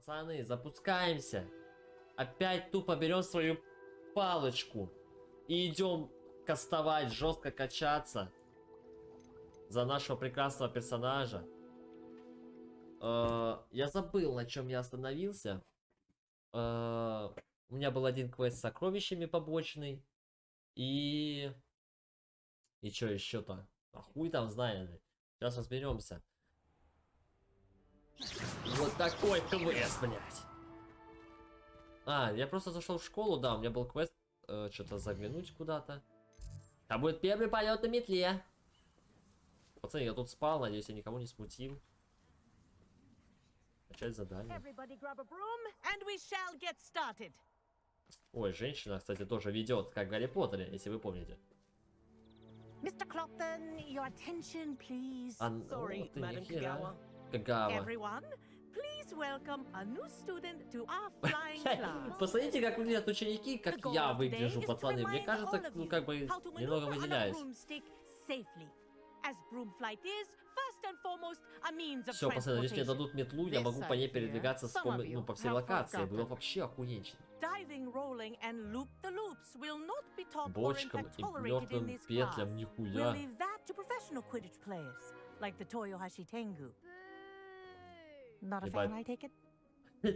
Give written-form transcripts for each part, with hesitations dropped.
Пацаны, запускаемся. Опять тупо берем свою палочку и идем кастовать, жестко качаться за нашего прекрасного персонажа. Я забыл, на чем я остановился. У меня был один квест с сокровищами побочный. И что еще-то? А хуй там знает. Сейчас разберемся. Вот такой квест, блядь. Я просто зашел в школу, да, у меня был квест что-то заглянуть куда-то. А будет первый полет на метле. Пацаны, я тут спал, надеюсь, я никого не смутил. Начать задание. Ой, женщина, кстати, тоже ведет, как в Гарри Поттере, если вы помните. Mr. Clopton, your attention, please. Sorry, Madam Kagawa. Everyone, please welcome a new student to our flying class. Посмотрите, как выглядят ученики, как я выгляжу, пацаны. Мне кажется, ну как бы немного выделяюсь. Все, пацаны, если мне дадут метлу, я могу по ней передвигаться по всей локации. Было вообще охуенно. Бочкам и мертвым петлям, нихуя.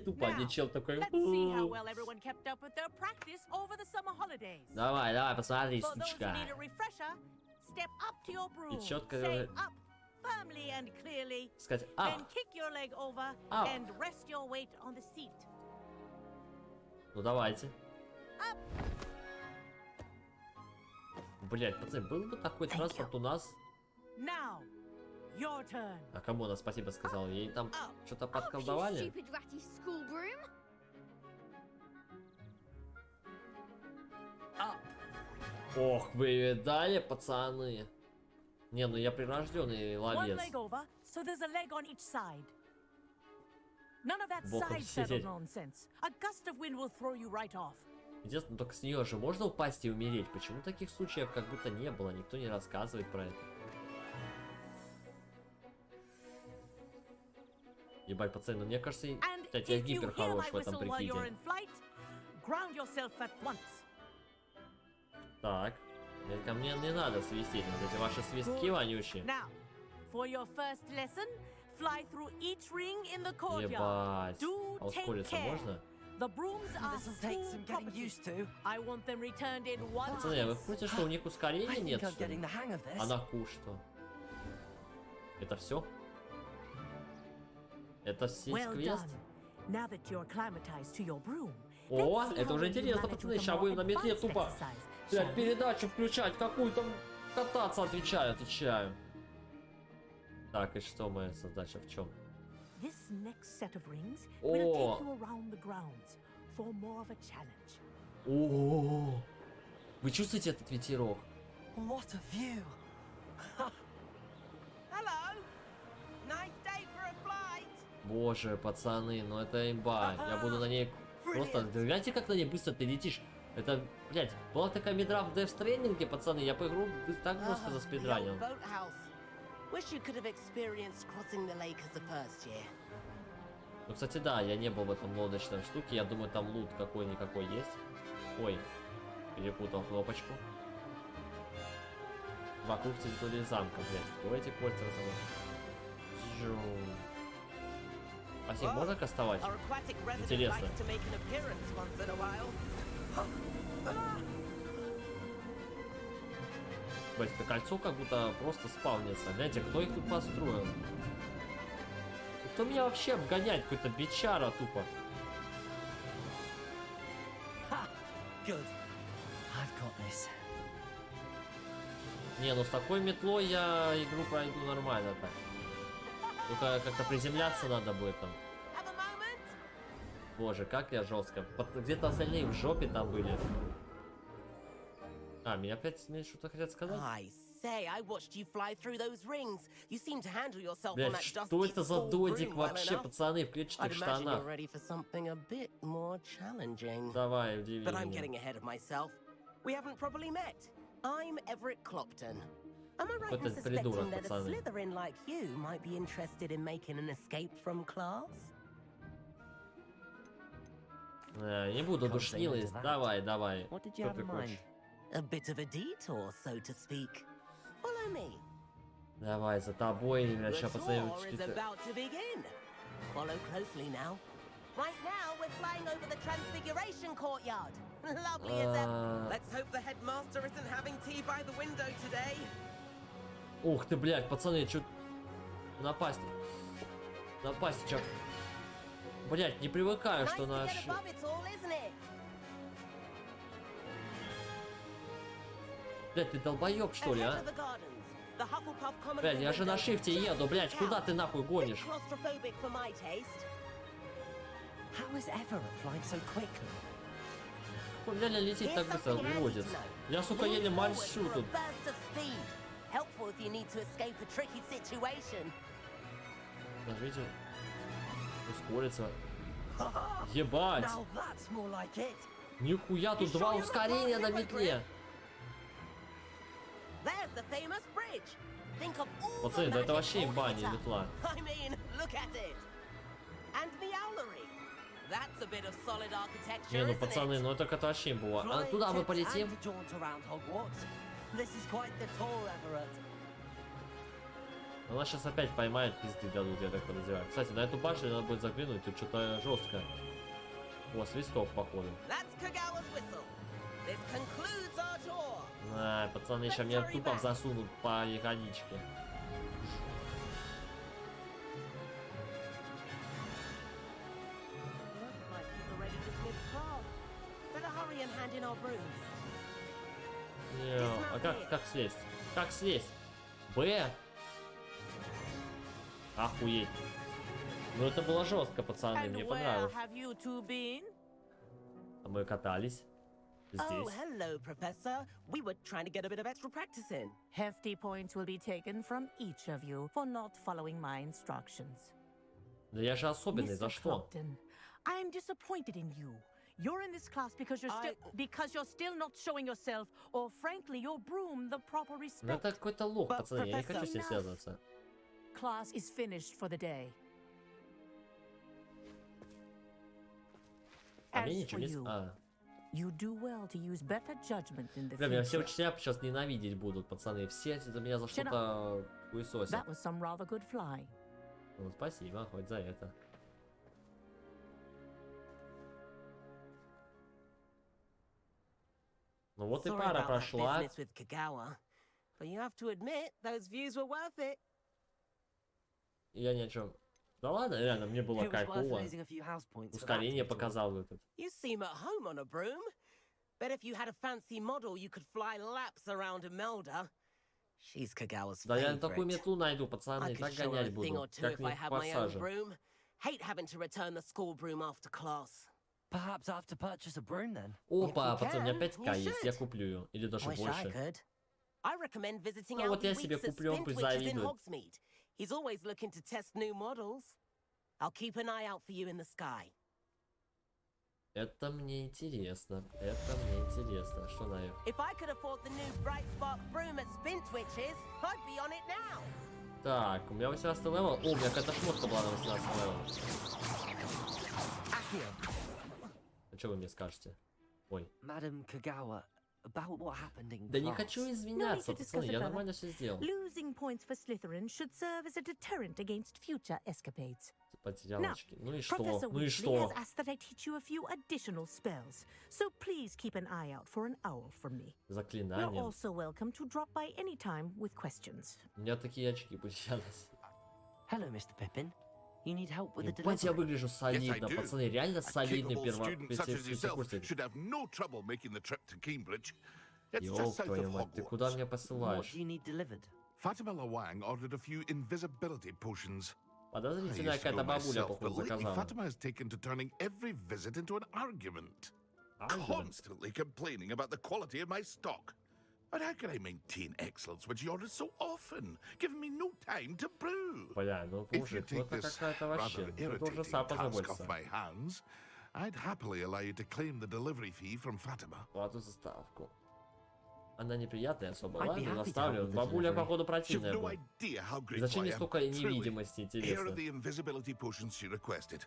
Тупо один чел такой. Давай, давай, посмотри, сучка. И четко сказать Ну давайте. Блять, пацаны, был бы такой транспорт у нас. А кому она спасибо сказала? Ей там что-то подколдовали? Ох, вы видали, пацаны? Не, ну я прирожденный ловец. Боком сидеть. Интересно, только с нее же можно упасть и умереть? Почему таких случаев как будто не было? Никто не рассказывает про это. Ебать, пацаны, ну мне кажется, кстати, я гипер хорош в этом прикиде. Так, ко мне не надо свистеть, вот эти ваши свистки вонючие. Ебать, а ускориться можно? Пацаны, вы в курсе, что у них ускорения нет, что ли? А на ку что? Это все? Это все квест? О, это уже интересно, пацаны. Сейчас будем на метле тупо передачу включать, какую-то кататься, отвечаю. Так, и что моя задача в чем? О, вы чувствуете этот ветерок? Боже, пацаны, ну это имба. Я буду на ней просто... Гляньте, как на ней быстро ты летишь. Это, блядь, была такая медра в Death Stranding, пацаны, я по игру так жестко заспидранил. Ну, кстати, да, я не был в этом лодочном штуке. Я думаю, там лут какой-никакой есть. Ой, перепутал кнопочку. Вокруг территории замка, блядь. Кто эти кольца разобрал? А с них можно кастовать? Интересно. Блять, это кольцо как будто просто спавнится. Гляньте, кто их тут построил? И кто меня вообще обгоняет? Какой-то бичара тупо. Не, ну с такой метлой я игру пройду нормально так. Только как-то приземляться надо будет там. Боже, как я жестко. Где-то остальные в жопе там были. Меня опять что-то хотят сказать? Блять, что это за додик вообще, пацаны, в клетчатых штанах? Давай, удиви меня. Какой-то придурок, пацаны. Не буду душнилой. Давай, давай. What did you Что have ты in хочешь? mind? A bit of a detour, so to speak. Follow me. Давай, за тобой. The Сейчас tour посмотрим. is about to begin. Follow closely now. Right now, we're flying over the Transfiguration courtyard. Lovely as ever. Let's hope the headmaster isn't having tea by the window today. Ух ты, блядь, пацаны, чё... Напасть. Напасть, чё... Блядь, не привыкаю, Nice что to наш... get above it all, isn't it? Блядь, ты долбоёб, что ли, Ahead а? of the gardens, the Hufflepuff Common Блядь, я же на window шифте just еду, блядь, sticks куда out. ты нахуй Bit гонишь? claustrophobic for my taste. How is Everett flying so quickly? Он реально летит Here's так быстро, something handy уродец. to know. Я, сука, Lean еле forward мальчу for a тут. burst of speed. Helpful if you need to escape a tricky situation. Нажмите. Ускориться. Ебать! Now that's more like it. Нихуя, тут два ускорения на метле. There's the famous bridge. Think of all Пацаны, the да это magic вообще имба, holding не it up. метла. I mean, look at it. And the owlery. That's a bit of solid architecture, Не, ну isn't пацаны, it? ну это вообще было. А Flying туда мы tips полетим? and a jaunt around Hogwarts. This is quite the tour, Everett. Она сейчас опять поймает, пизды дадут, я так подозреваю. Кстати, на эту башню надо будет заглянуть, тут что-то жесткое. О, свисток, походу. That's Kagawa's whistle. This concludes our tour. А, пацаны, еще меня тупо засунут по ягодичке. Looks like people ready to slip across. Better hurry and hand in our brooms. Не, а как слезть? Как слезть? Б? Охуеть. Ну это было жестко, пацаны, And мне where понравилось. have you two been? А мы катались. Oh, Здесь. hello, Professor. We were trying to get a bit of extra practice in. Hefty points will be taken from each of you for not following my instructions. Да я же особенный, за Mr. что? Clopton, I'm disappointed in you. You're in this class because you're still not showing yourself, or frankly, your broom the proper Ну respect. это какой-то лох, But, пацаны, я не хочу с ней Professor, связываться. Class is finished for the day. А мне As ничего for не... you, А. you do well to use better judgment in the Бля, меня все future. учителя сейчас ненавидеть будут, пацаны. Все за меня за Shut что-то хуесосят. That was some rather good fly. Ну, спасибо, хоть за это. Ну вот и Sorry пара about that прошла. business with Kagawa, but you have to admit those views were worth it. И я ни о чем. Да ладно, реально, мне было It was worth кайфово. losing a few house points for that Ускорение detour. показал этот. You seem at home on a broom. Bet if you had a fancy model, you could fly laps around Imelda. She's Kagawa's Да я такую favorite. метлу найду, I пацаны, и could так show her гонять a thing or буду. two Как if не I had my own пассажа. broom. Hate having to return the school broom after class. Perhaps I have to purchase a broom then. Опа, If you пацаны, у меня can, 5К you есть, я should. куплю ее. Или даже Wish I больше. could. I recommend visiting Ну вот я Albie себе Weeks at куплю, он пусть Spintwitches in завидует. Hogsmeade. He's always looking to test new models. I'll keep an eye out for you in the sky. Это мне интересно. Это мне интересно. Что на их? If I could afford the new Bright Spark broom at Spintwitches, I'd be on it now. Так, у меня 18 левел. О, у меня какая-то шмотка была на 18 левел. Accio, А что вы мне скажете? Ой. Madam Kagawa, about what happened in Да не class. хочу извиняться, No need to пацаны, discuss я it, нормально все сделал. Losing points for Slytherin should serve as a deterrent against future escapades. Потерял Now, очки. Ну и что? Professor Ну и Weasley что? has asked that I teach you a few additional spells, so please keep an eye out for an owl from me. You're Заклинание. also welcome to drop by any time with questions. У меня такие очки потерялись. Hello, Mr. Pippin. You need help with the Ебать, я delivery. выгляжу солидно, do. пацаны, реально A солидный capable student such as yourself пятикурсник. should have no trouble making the trip to Cambridge. It's Ёб just south твою of мать, ты куда Hogwarts. меня What посылаешь? do you need delivered? Fatima Lawang ordered a few invisibility potions. I Подозрительная used to какая-то go бабуля, myself, but походу, lately заказала. Fatima has taken to turning every visit into an argument. Argument? Constantly complaining about the quality of my stock. But how can I maintain excellence when she orders so often, giving me no time to brew? Бля, ну If you мужик, ну take это this какая-то вообще. rather Ты должен irritating сам task позаботиться. off my hands, I'd happily allow you to claim the delivery fee from Fatima. Плату за ставку. Она неприятная особо, I'd be ладно, happy to заставлю. help with the Бабуля, delivery. походу, You've противная no будет. idea how grateful Зачем I мне am. столько Truly, невидимости, here are интересно? the invisibility potions she requested.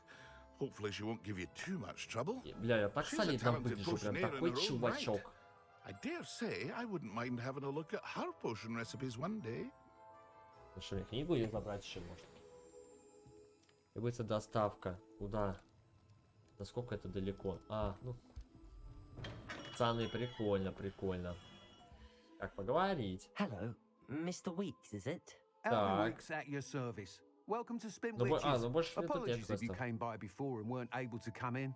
Hopefully she won't give you too much trouble. Бля, я так She's a солидно talented выгляжу, прям potioneer in такой her own чувачок. right. I dare say I wouldn't mind having a look at her potion recipes one day. Ну что, мне книгу ее забрать еще может? Требуется доставка. Куда? Насколько это далеко? А, ну... Пацаны, прикольно, прикольно. Как поговорить? Hello, Mr. Weeks, is it? Так. Weeks at your service. Welcome to Spin Ну, Witches. ну больше мне тут нет Apologies if you просто. came by before and weren't able to come in.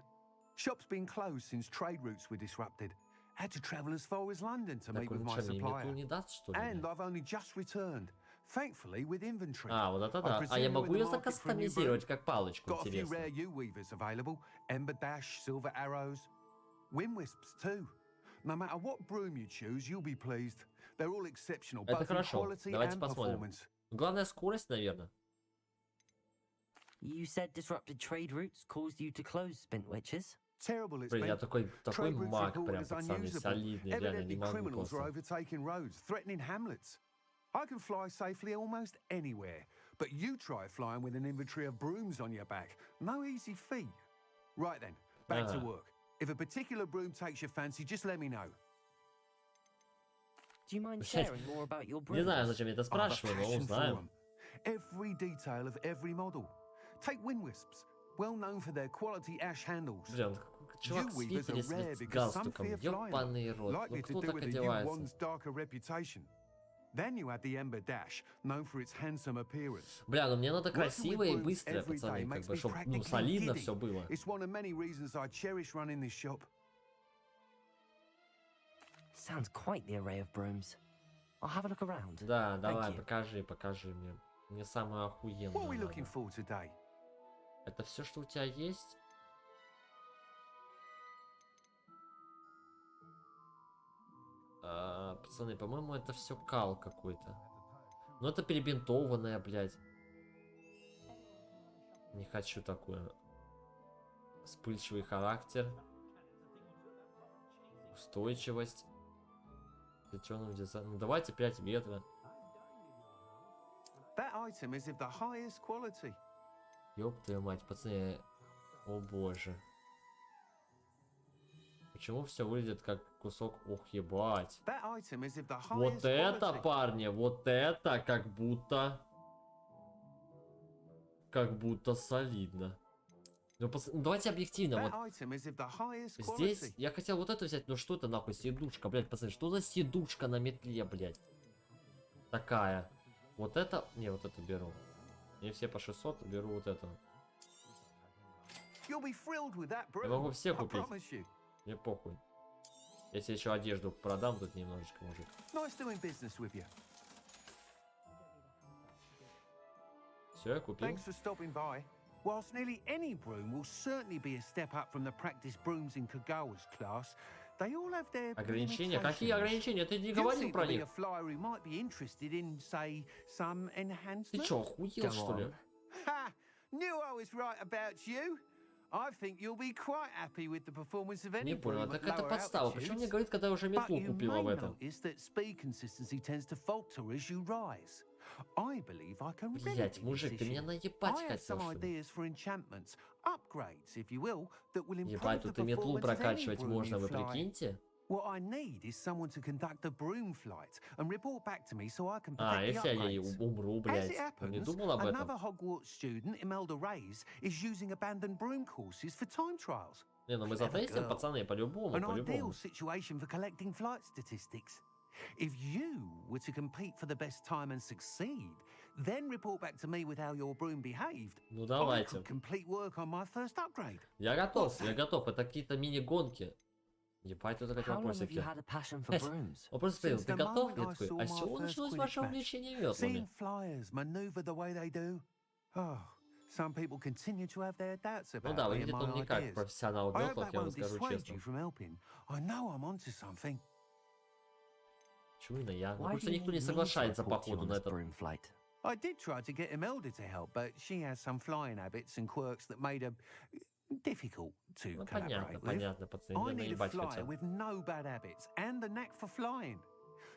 Shop's been closed since trade routes were disrupted. Had to travel as far as London to meet Так он with my что, мне supplier. метлу не даст, что ли? And I've only just returned. Thankfully, with inventory. А, вот это I да. А я presume you're могу in the ее market for a new закастомизировать broom? как палочку, Got a few интересно. rare U-weavers available. Ember Dash, Silver Arrows. Wind Wisps too. No matter what broom you choose, you'll be pleased. They're all exceptional, Это both in хорошо. quality Давайте and посмотрим. performance. Главная скорость, наверное. You said disrupted trade routes caused you to close Spin Witches? Terrible it's Блин, я been. такой Trade routes маг reported прям, as пацаны, unusable. солидный, реально не Evidently могу criminals are просто. overtaking roads, threatening hamlets. I can fly safely almost anywhere, but you try flying with an inventory of brooms on your back. No easy feat. Right then, back to work. If a particular broom takes your fancy, just let me know. Do you mind sharing more about your Не знаю, brooms? зачем я это I have a спрашиваю, но passion for узнаем. 'em. Every detail of every model. Take Wind Wisps, well known for their quality ash handles. Блин, чувак в U-weavers свитере are rare с because some галстуком. fear flying. Ёбаный рот. Ну Likely to кто do так with the одевается? U-one's darker reputation. Then you had the Ember Dash, known for its handsome appearance. Бля, ну мне надо Working with красиво и brooms быстро, every day пацаны, как makes бы, me чтобы, ну, practically солидно giddy. все было. It's one of many reasons I cherish running this shop. Sounds quite the array of brooms. I'll have a look around. Да, давай, you. покажи мне. Мне самое охуенное What are we looking надо. for today? Это все, что у тебя есть? Пацаны, по-моему, это все кал какой-то. Ну это перебинтованная, блядь. Не хочу такое. Вспыльчивый характер. Устойчивость. Плетёным дизайном. Ну, давайте 5 ветра. That item is of the highest quality. Ёб твою мать, пацаны. О боже. Почему все выглядит как кусок? Ох, ебать. That item is of the highest Вот это, quality. парни, вот это как будто солидно. Ну, ну, давайте объективно, That вот item is of the highest здесь quality. я хотел вот эту взять, но что это нахуй, сидушка, блядь, пацаны, что за сидушка на метле, блядь? Такая. Вот это, не, вот это беру. Не все по 600, беру вот это. You'll be thrilled with that Я broom. могу все I купить. promise you. Мне похуй. Если еще одежду продам, тут немножечко, мужик. Nice doing business with you. Все, я купил. Thanks for stopping by. Whilst nearly any broom will certainly be a step up from the practice brooms in Kagawa's class, they all have their Ограничения? Какие limitations. ограничения? Ты не You говорил seem про to be них. a flyer who might be interested in, say, some Ты enhancement. чё, охуел, Go что ли? on. Ha! Knew I was right about you. I think you'll be quite happy with the performance of any Не понял, broom at так это lower подстава. Почему мне altitudes. говорит, когда я уже But метлу you купил may об этом? notice that speed consistency tends to falter as you rise. I believe I can Блять, remedy мужик, this ты меня issue. наебать I have хотел, some что ли? ideas for enchantments, upgrades, if you will, that will improve Ебать, the тут и метлу performance of any прокачивать broom можно, you вы fly. прикиньте? What I need is someone to conduct a broom flight and report back to me so I can А, protect the если я ей upgrades. умру, As блядь. it Не happens, думал об этом? another Hogwarts student, Imelda Reyes, is using abandoned broom courses for time trials. Не, ну мы Clever затестим, girl. пацаны, по-любому, An ideal по-любому. situation for collecting flight statistics. If you were to compete for the best time and succeed, then report back to me with how your broom behaved, Ну I давайте. could complete work on my first upgrade. Я готов, я готов. Это какие-то мини-гонки. Ебать, тут такие How long have you вопросики. had a passion for Блядь, brooms? вопрос спросил, Since ты the готов? moment Я I такой, saw а с my чего first началось Quidditch ваше match, увлечение Seeing метлами? flyers maneuver the way they do. Oh, some people continue to have their doubts Ну about да, me and выглядит он не my как ideas. профессионал в I hope метлах, that я вам won't скажу dissuade честно. you from helping. I know I'm onto something. Почему именно я? Ну Why просто do you никто не need me to соглашается, report to you походу, on на this этот. broom flight? I did try to get Imelda to help, but she has some flying habits and quirks that made her difficult to Ну понятно, collaborate with. понятно, пацаны, I меня need a наебать flyer хотят. with no bad habits and the knack for flying.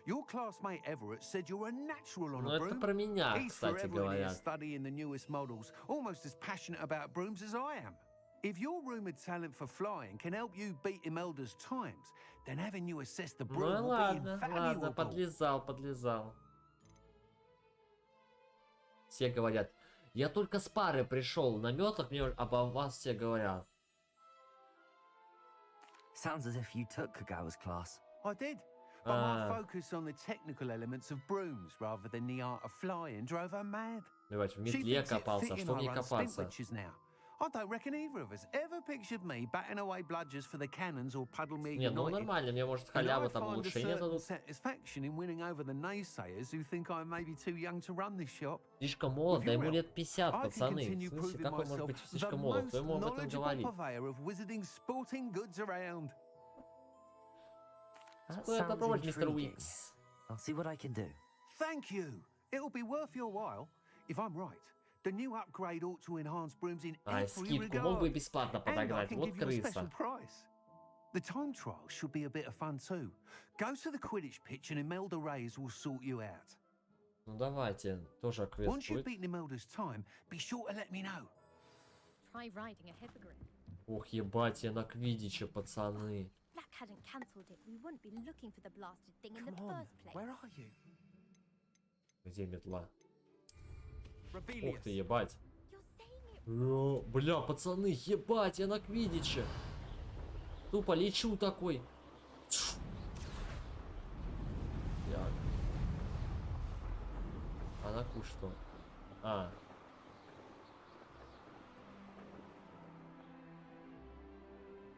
Your classmate Everett said you're a natural on Ну a это broom. про меня, He's кстати forever in here говоря. studying the newest models, almost as passionate about brooms as I am. If your rumoured talent for flying can help you beat Imelda's times, then having you assess the Ну broom will be ладно, ладно, invaluable. подлезал. Все говорят, я только с пары пришел на метлах, мне обо вас все говорят. Sounds as if you took Kagawa's class. I did, but my focus on the technical elements of brooms rather than the art of flying drove her mad. Давайте, в She метле thinks it копался, fitting что I мне run копаться? Spintwitches now. I don't reckon either of us ever pictured me batting away bludgers for the cannons or Puddlemere Не, ну United. нормально, мне может And халяву I там find a улучшения certain дадут. satisfaction in winning over the naysayers who think I'm maybe too young to run this shop. Слишком молод, да ему лет 50, I can пацаны. В continue смысле, proving как он может myself быть the слишком молод? Кто most ему об этом knowledgeable говорит? purveyor of wizarding sporting goods around. That Стоит sounds попробовать, мистер intriguing. Уикс. I'll see what I can do. Thank you. It'll be worth your while. If I'm right, the new upgrade ought to enhance brooms in Ай, every скидку мог бы regard. бесплатно And I подогнать. can Вот give you a special крыса. price. The time trial should be a bit of fun too. Go to the Quidditch pitch and Imelda Reyes will sort you out. Ну давайте, тоже квест Once you've будет. beaten Imelda's time, be sure to let me know. Try riding a hippogriff. Ох, ебать, я на квиддиче, пацаны. Black hadn't cancelled it, we wouldn't be looking for the blasted thing in the Come on, first place. where are you? Где метла? Ух Rebellious. ты, ебать. You're saying it Бля, пацаны, ебать, я на квиддиче. Тупо лечу такой. Так. А на ку что? А.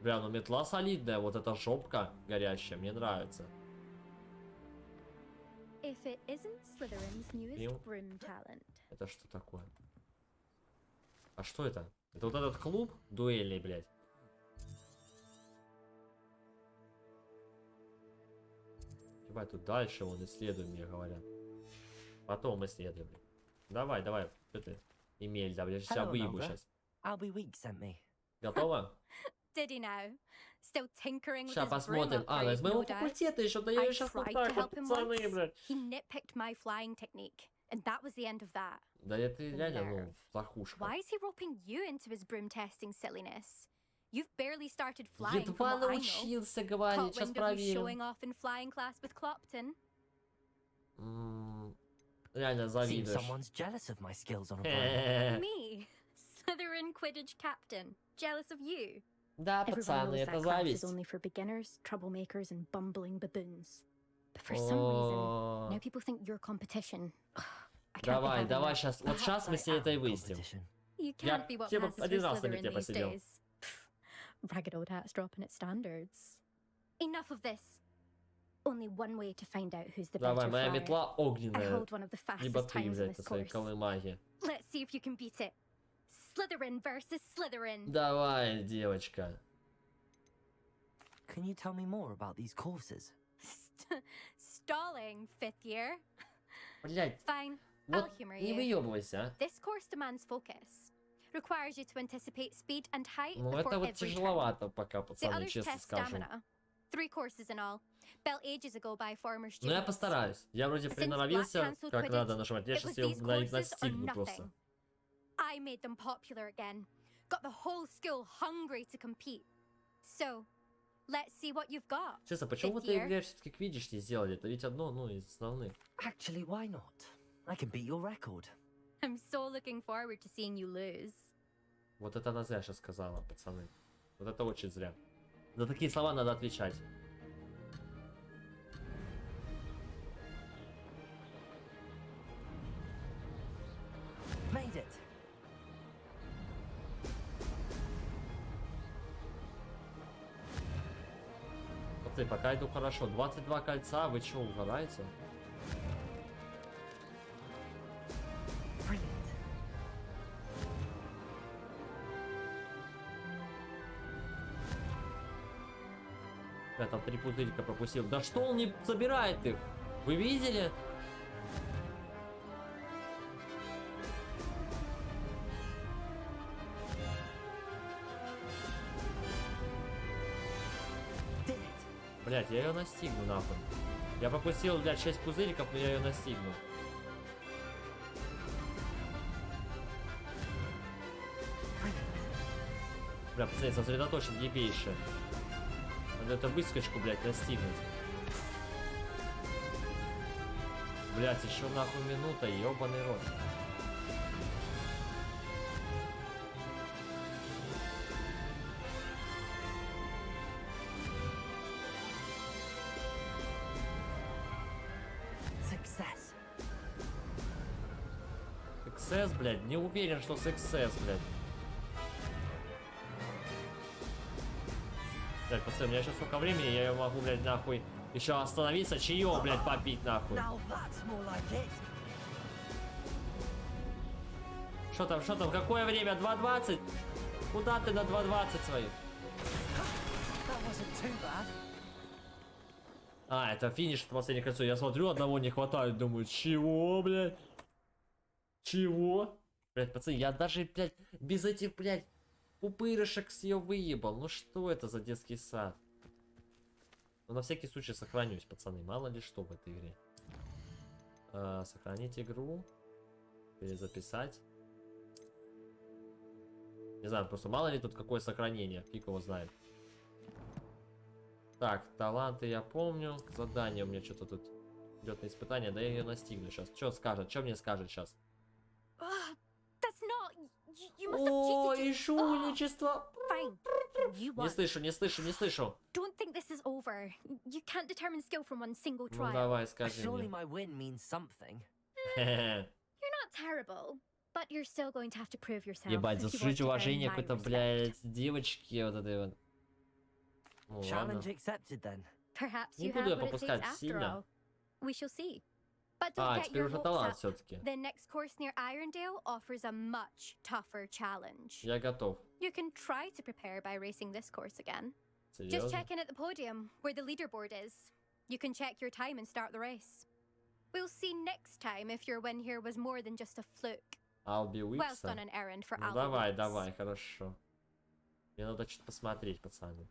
Бля, ну метла солидная, вот эта жопка горящая, мне нравится. if it isn't Slytherin's Ew. newest broom talent. Это что такое? А что это? Это вот этот клуб дуэлей, блядь. Ебать, тут дальше вон исследуем, мне говорят. Потом исследуем. Давай, давай, что ты? Эмель, да, блядь, сейчас Hello, выебу Imelda. сейчас. Albie Weeks sent me. Готово? Did he now? Still tinkering with Сейчас his broom посмотрим. А, upgrade, из моего no doubt. факультета еще, да я I ее сейчас вот tried так to вот, help him пацаны, once. блядь. He nitpicked my flying technique, and that was the end of that. Да это реально, ну, Nerve. плохушка. Why is he roping you into his broom testing silliness? You've barely started flying, from Едва what I know. научился говорить, сейчас Caught wind of you проверим. showing off in flying class with Clopton. Реально Seems завидуешь. someone's jealous of my skills on a broom. Me, Slytherin Quidditch captain, jealous of you. Да, Everyone пацаны, knows это that class зависть. is only for beginners, troublemakers, and bumbling baboons. But for some reason, О, now people think you're competition. I can't be Давай, having давай that. сейчас, вот Perhaps сейчас мы I с ней это и am выясним. competition. You Я can't be what типа passes for один раз на Slytherin мете these посидел. days. Ragged old hats dropping its standards. Enough of this. Only one way to find out who's the Давай, better моя flyer. метла I огненная. hold one of the Либо fastest ты, times in блядь, this со своей course. колымаги. Let's see if you can beat it. Slytherin versus Slytherin. Давай, девочка. Can you tell me more about these courses? Stalling, fifth year. Блядь, Fine, I'll вот humor не you. выебывайся, а. This course demands focus. Requires you to anticipate speed and height Ну before это вот every turn. тяжеловато пока, The пацаны, others честно test скажу. stamina. 3 courses in all. Built ages ago by former students. Но я постараюсь. Я вроде Since приноровился, Black cancelled как Quidditch, надо нажимать. Я it сейчас was ее these courses or настигну просто. nothing. I made them popular again. Got the whole school hungry to compete. So, let's see what you've got. Честно, почему в Fifth этой year. игре все-таки квиддич не сделали? Это ведь одно, ну, из основных. Actually, why not? I can beat your record. I'm so looking forward to seeing you lose. Вот это она зря сейчас сказала, пацаны. Вот это очень зря. За такие слова надо отвечать. Made it. Пацаны, пока иду хорошо. 22 кольца, вы чё, угораете? Brilliant. Я там 3 пузырика пропустил. Да что он не собирает их? Вы видели? Did it. Блять, я ее настигну нахуй. Я пропустил, блядь, 6 пузыриков, но я ее настигну. Бля, пацаны, сосредоточен ебейше. Надо эту выскочку, блядь, достигнуть. Блядь, еще нахуй минута, ебаный рот. Success, блядь, не уверен, что success, блядь. Блядь, пацаны, у меня сейчас столько времени, я могу, блядь, нахуй еще остановиться, чаек, блядь, попить, нахуй. Что там, какое время? 2:20? Куда ты на 2:20 своих? А, это финиш, это последнее кольцо. Я смотрю, одного не хватает, думаю, чего, блядь? Чего? Блядь, пацаны, я даже, блядь, без этих, блядь, пупырышек с ее выебал. Ну что это за детский сад? Ну, на всякий случай сохранюсь, пацаны. Мало ли что в этой игре. Сохранить игру. Перезаписать. Не знаю, просто мало ли тут какое сохранение. Фиг его знает. Так, таланты я помню. Задание у меня что-то тут идет на испытание. Да я ее настигну сейчас. Что скажет? Что мне скажет сейчас? О, и шуличество. Не слышу, не слышу, не слышу. Don't think this is over. You can't determine skill from one single Ну trial. давай, скажи Surely мне. my win means something. You're not terrible, but you're still going to have to prove yourself. Ебать, if you want заслужить to earn уважение my какой-то, respect. блядь, девочки вот этой вот. Ну ладно. Challenge accepted then. Perhaps Не you буду have я what it takes попускать after сильно. all. We shall see. But don't А, get теперь your уже hopes талант up. все-таки. The next course near Irondale offers a much tougher challenge. Я готов. You can try to prepare by racing this course again. Just Серьезно? check in at the podium, where the leaderboard is. You can check your time and start the race. We'll see next time if your win here was more than just a fluke. I'll be Whilst Wixа. on an errand for Ну Albie давай, Weeks. давай, хорошо. Мне надо что-то посмотреть, пацаны.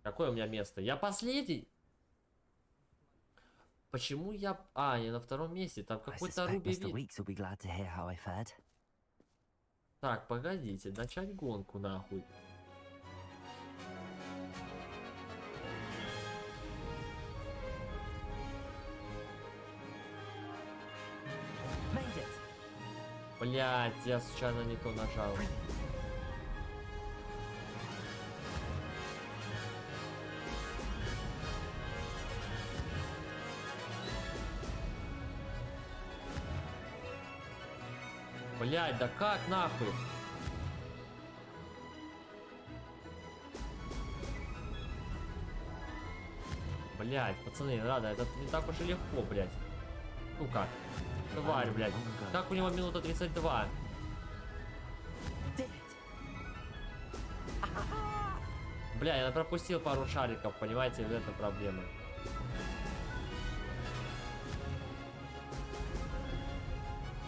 Какое у меня место? Я последний? Почему я... А, я на втором месте. Там I какой-то suspect Руби Mr. вид. Weeks will be glad to hear how I fared. Так, погодите. Начать гонку, нахуй. Made it. Блять, я случайно не то нажал. Блять, да как нахуй? Блять, пацаны, рада, это не так уж и легко, блять. Ну-ка, тварь, блять. Как у него минута 32? Did it. Бля, я пропустил пару шариков, понимаете, в этом проблема.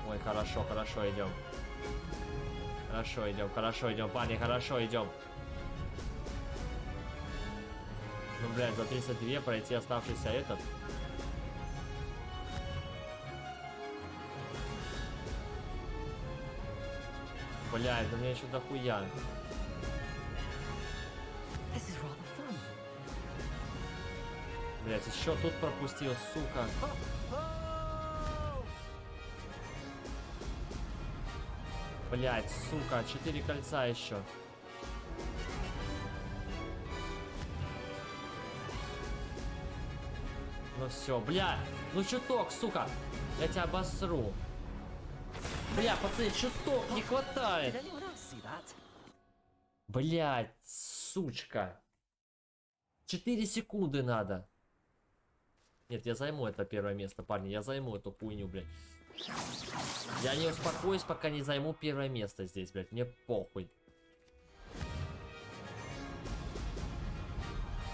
Ой, хорошо, хорошо идем. Хорошо идем, парни, хорошо идем. Ну, блядь, за 32 пройти оставшийся этот. Блядь, да мне еще дохуя. This is rather fun. Блядь, еще тут пропустил, сука. Блядь, сука, 4 кольца еще. Ну все, бля, ну чуток, сука. Я тебя обосру. Бля, пацаны, чуток не хватает. Did anyone else see that? Блядь, сучка. 4 секунды надо. Нет, я займу это первое место, парни. Я займу эту хуйню, блядь. Я не успокоюсь, пока не займу первое место здесь, блядь. Мне похуй.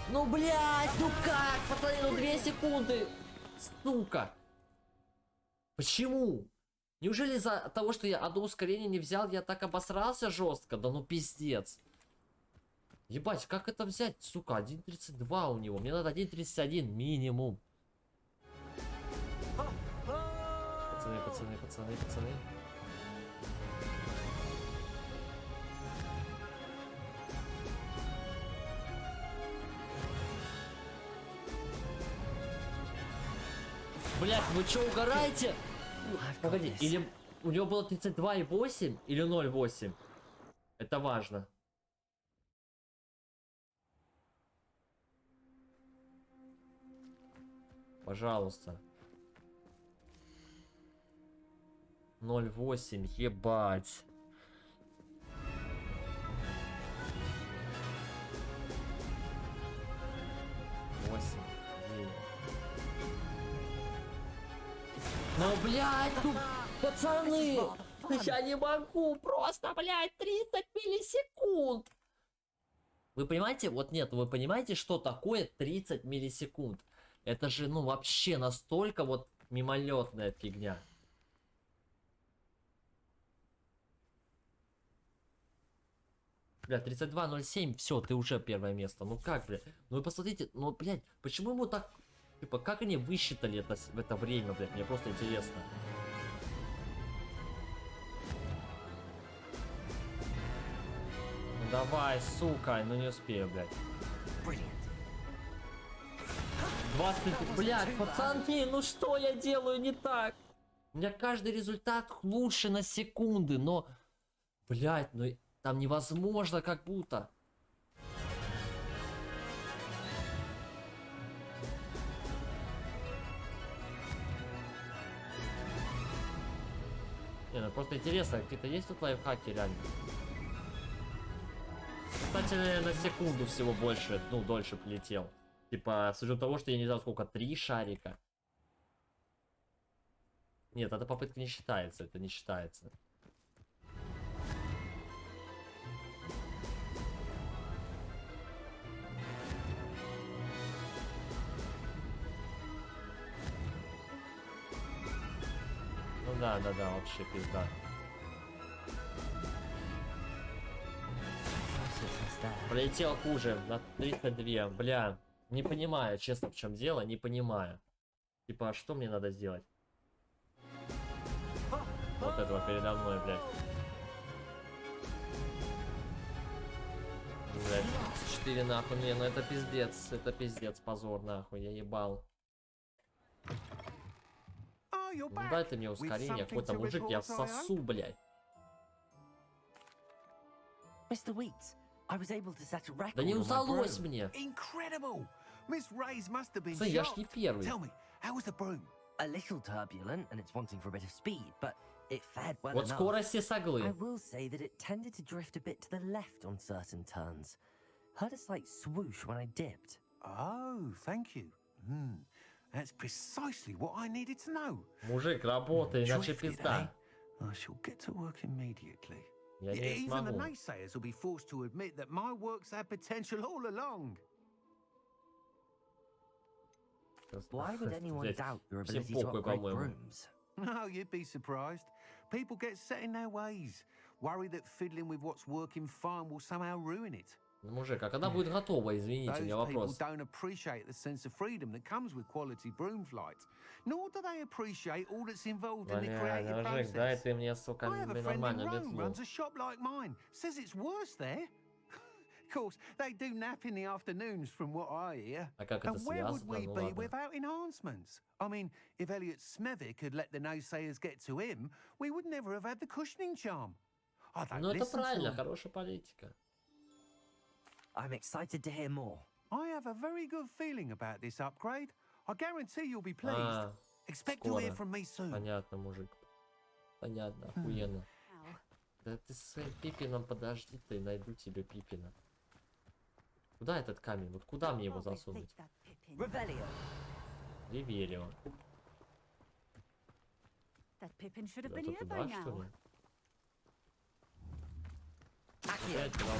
Ну, блядь, ну как? Пацаны, ну 2 секунды. Сука. Почему? Неужели из-за того, что я одно ускорение не взял, я так обосрался жестко? Да ну пиздец. Ебать, как это взять, сука? 1.32 у него. Мне надо 1.31 минимум. Пацаны. Блять, вы что, угораете? Погоди, или у него было 32,8 или 0,8? Это важно. Пожалуйста. 0,8, ебать. Ну, блядь, ну, пацаны, я не могу, просто, блядь, 30 миллисекунд. Вы понимаете, вот нет, вы понимаете, что такое 30 миллисекунд? Это же, ну, вообще настолько вот мимолетная фигня. Бля, 32.07, все, ты уже первое место. Ну как, блядь? Ну вы посмотрите, ну, блядь, почему ему так... Типа, как они высчитали это в это время, блядь? Мне просто интересно. Ну давай, сука, ну не успею, блядь. 20, блядь, пацаны, ну что я делаю не так? У меня каждый результат лучше на секунды, но... Блядь, ну там невозможно как будто. Не, ну просто интересно, какие-то есть тут лайфхаки реально? Кстати, на секунду всего больше, ну, дольше полетел. Типа, с учетом того, что я не знаю сколько, 3 шарика. Нет, эта попытка не считается, это не считается. Ну да, вообще пизда. Полетел хуже, на 32, бля. Не понимаю, честно, в чем дело, не понимаю. Типа, а что мне надо сделать? Вот этого передо мной, блядь. Блядь, 4 нахуй, не, ну это пиздец, позор нахуй, я ебал. Ну, дай ты мне ускорение, какой-то мужик, я всосу, блядь. Да не удалось мне. Сын, я ж не первый. A little turbulent and it's wanting for a bit of speed, but it fared well Вот enough. скорости соглы. I will say that it tended to drift a bit to the left on certain turns. Heard a slight swoosh when I dipped. Oh, thank you. That's precisely what I needed to know. Мужик, работай, иначе Drifted, пизда. eh? I shall get to work immediately. Я не Even the смогу. naysayers will be forced to admit that my work's had potential all along. Why would anyone Блядь, doubt your всем ability to похуй, upgrade по-моему. brooms? No, you'd be surprised. People get set in their ways, worry that fiddling with what's working fine will somehow ruin it. Ну, мужик, а когда будет готово, извините, у меня Those people вопрос. don't appreciate the sense of freedom that comes with quality broom flight, nor do they appreciate all that's involved in the Бля, creative мужик, дай process. ты мне, сука, I have a friend in нормально Rome метлу. runs a shop like mine. Says it's worse there. Of course, they do nap in the afternoons, from what I hear. А как это And where would связано? we Ну be ладно. without enhancements? I mean, if Elliot Smethwick had let the naysayers get to him, we would never have had the cushioning charm. I don't Ну это listen to правильно, them. хорошая политика. I'm excited to hear more. I have a very good feeling about this upgrade. I guarantee you'll be pleased. А, Expect to hear скоро. from me soon. Понятно, мужик. Понятно, охуенно. Да ты со своим Пипином подожди, ты найду тебе Пипина. Куда этот камень? Вот куда мне его засунуть? Revelio. Риверио. That Pippin should have Куда-то been here by туда, что now. ли? Accio. Опять туда он-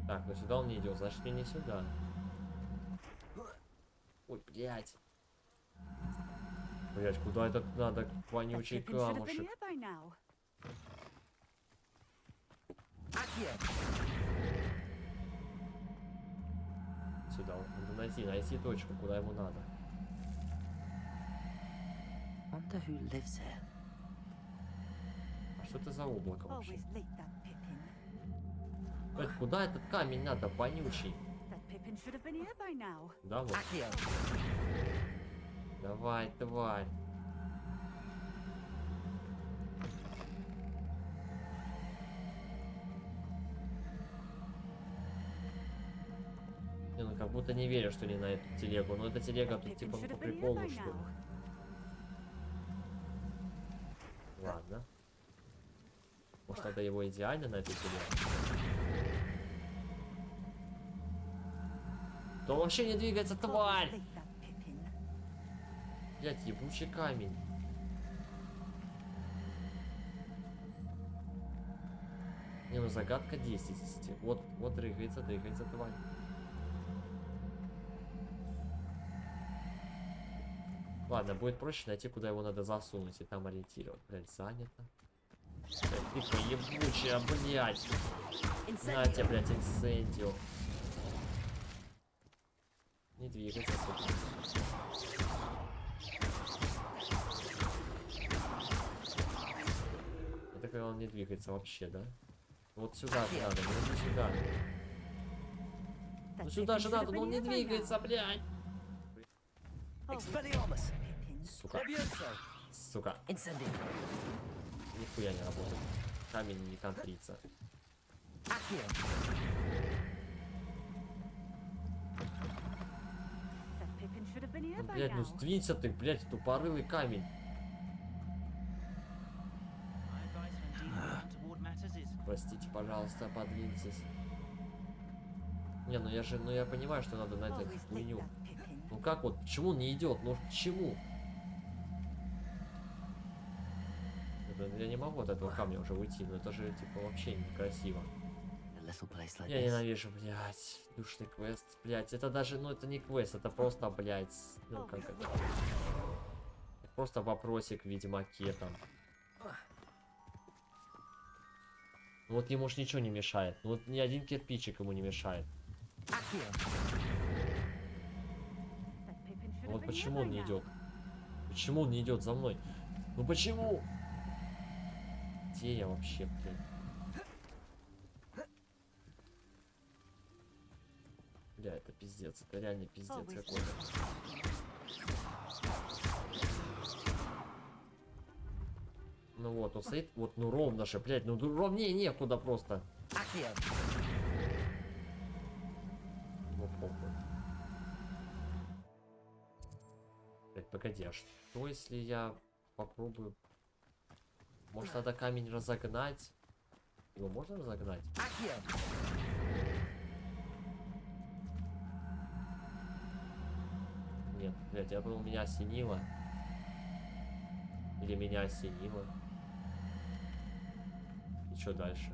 Так, ну сюда он не идет, значит мне не сюда. Ой, блядь. Блядь, куда это надо? That Вонючий Pippin should have been камушек. here by now. Accio. Сюда. Надо найти точку, куда ему надо. Wonder who lives here. А что это за облако вообще? Always late, that Pippin. Блядь, куда этот камень надо, вонючий? That Pippin should have been here by now. Да, вот. Accio. Давай, давай. Не, ну как будто не верю, что не на эту телегу. Но эта телега тут типа по приколу, что ли. Ладно. Может, надо его идеально на эту телегу? То вообще не двигается, тварь! Блять, ебучий камень. Не, ну загадка 10 из 10. Вот дрыгается, тварь. Ладно, будет проще найти, куда его надо засунуть и там ориентировать. Блять, занято. Ты ебучая, блять. На тебе, блять, инсендио. Не двигайся, сука. Это когда он не двигается вообще, да? Вот сюда же надо, ну не сюда. Ну сюда же надо, но он не двигается, блядь. Сука. Сука. Нихуя не работает. Камень не контрится. Ну, блядь, ну сдвинься ты, блядь, тупорылый камень. Простите, пожалуйста, подвиньтесь. Не, ну я понимаю, что надо на эту хуйню. Ну как вот, почему он не идет? Ну почему? Я не могу от этого камня уже уйти, но это же типа вообще некрасиво. Я ненавижу, блядь, душный квест, блядь, это даже, ну это не квест, это просто, блядь, ну как это? Просто вопросик в Ведьмаке там. Ну вот ему ж ничего не мешает, ну вот ни один кирпичик ему не мешает. Ну вот почему он не идет? Почему он не идет за мной? Ну почему? Где я вообще, блядь? Бля, это пиздец, это реально пиздец какой-то. Ну вот, он стоит, вот, ну ровно же, блядь, ну ровнее некуда просто. Ну похуй. Блядь, погоди, а что если я попробую... Может, надо камень разогнать? Его можно разогнать? Нет, блядь, я думал, меня осенило. Или меня осенило. И что дальше?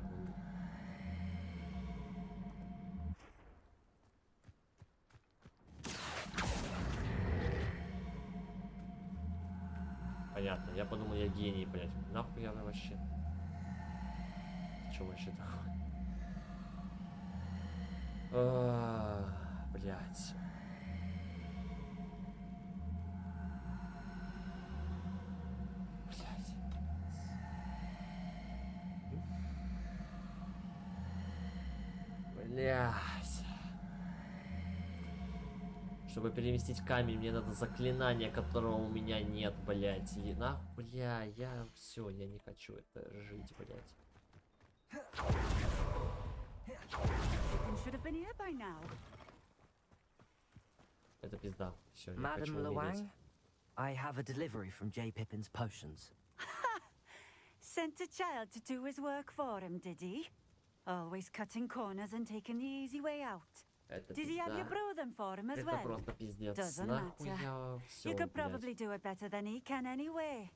Понятно, я подумал, я гений, блядь. Нахуй я вообще? Что вообще такое? Блядь. Блядь. Чтобы переместить камень, мне надо заклинание, которого у меня нет, блядь. И нахуй, бля, я все, я не хочу это жить, блядь. Это пизда. Все, я хочу умереть. I have a delivery from J. Pippin's potions. Sent a child to do his work for him, did he? Always cutting corners and taking the easy way out. Это Did he have you пизда. brew them for him as Это well? просто пиздец. Doesn't Нахуй matter. я все, You could блядь. probably do it better than he can anyway.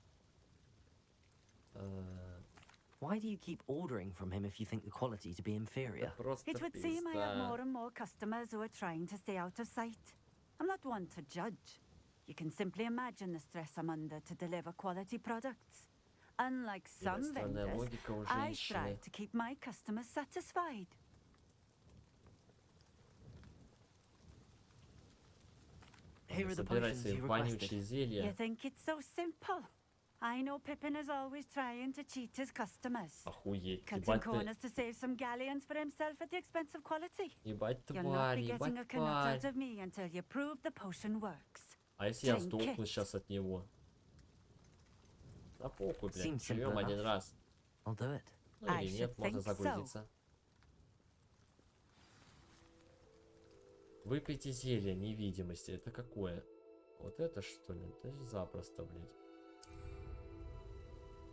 Why do you keep ordering from him if you think the quality to be inferior? Просто It would seem I have пизда. more and more customers who are trying to stay out of sight. I'm not one to judge. You can simply imagine the stress I'm under to deliver quality products. Unlike some Странная vendors, логика у I женщины. strive to keep my customers satisfied. Here are the Собирай potions свои you вонючие requested. зелья. You think it's so simple? I know Pippin is always trying to cheat his customers. Охуеть, Cutting ебать ты, corners to save some galleons for himself at the expense of quality. ебать You'll not тварь, be getting a ебать knot тварь. out of me until you prove the potion works. А если я сдохну сейчас от него? Да похуй, блядь. Seems simple Живем один enough. раз. I'll do it. Ну I или should нет, можно think so. загрузиться. Выпейте зелье невидимости. Это какое? Вот это что ли? Это же запросто, блядь.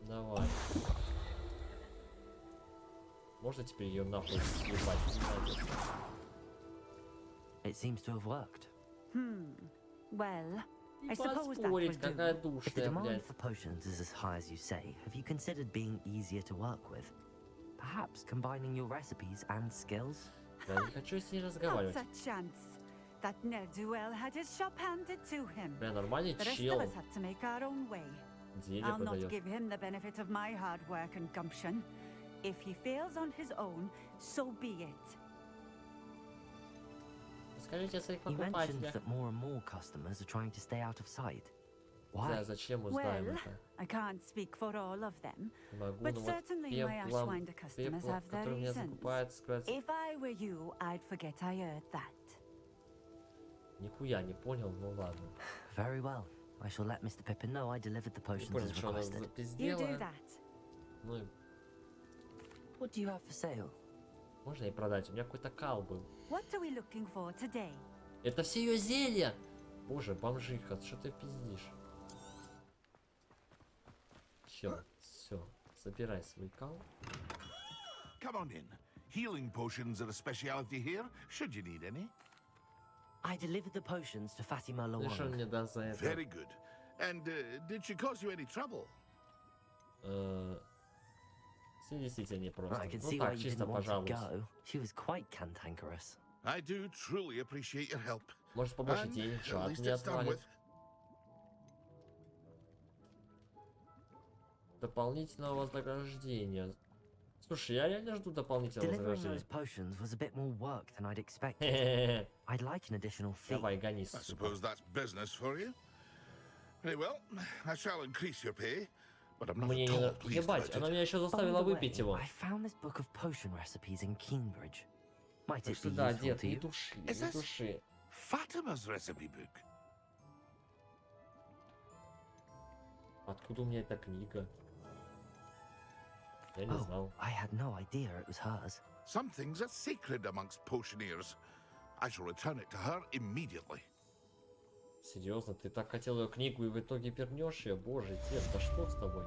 Давай. Можно теперь ее нахуй съебать? It seems to have worked. Well, И I suppose that will поспорить, какая do. If the душная, demand блядь. for potions is as high as you say, have you considered being easier to work with? Perhaps combining your recipes and skills? Я не хочу с ней Not разговаривать. a chance. That ne'er-do-well had his shop handed to him. Бля, нормальный The rest чел. of us had to make our own way. Зелье I'll not продает. give him the benefit of my hard work and gumption. If he fails on his own, so be it. Скажите о своих You mentioned покупателях. that more and more customers are trying to stay out of sight. Да, Why? зачем узнаем Well, это? I can't speak for all of them, Не могу, but но вот certainly my пеплом, Ashwinder customers пеплом, have their который меня reasons. закупает, сказать, If I were you, I'd forget I heard that. нихуя не понял, ну ладно. Very well. I shall let Mr. Pippin know I delivered the Не potions понял, as что она requested. You запиздела. do that. Ну, и What do you have for sale? можно ей продать? У меня какой-то кал был. What are we looking for today? Это все ее зелья! Боже, бомжиха, что ты пиздишь? Все, забирай свой кал. Come on in. Healing potions are a speciality here, should you need any. I delivered the potions to Fatima Ну и что Lawang. мне даст за это? Very good. And did she cause you any trouble? Все действительно непросто. I can Ну see why так, you чисто didn't want to пожалуйста. go. She was quite cantankerous. I do truly appreciate your help. Может побольше And денег, at что от least меня it's done отвалит. with. Дополнительного вознаграждения. Слушай, я реально жду дополнительного Delivering those вознаграждения. potions was a bit more work than I'd expected. Хе-хе-хе. I'd like an additional fee. Давай, гони, I сука. suppose that's business for you. Very well, I shall increase your pay, but I'm not Мне at не all нравится. pleased Ебать, about она it. меня еще By заставила the way, выпить его. I found this book of potion recipes in Cambridge. Might Так it что be да, useful дед, to не you? души, Is не this- души. Fatima's recipe book. Откуда у меня эта книга? Я не Oh, знал. I had no idea it was hers. Some things are sacred amongst potioneers. I shall return it to her immediately. Серьезно, ты так хотел ее книгу и в итоге вернешь ее? Боже, дед, да что с тобой?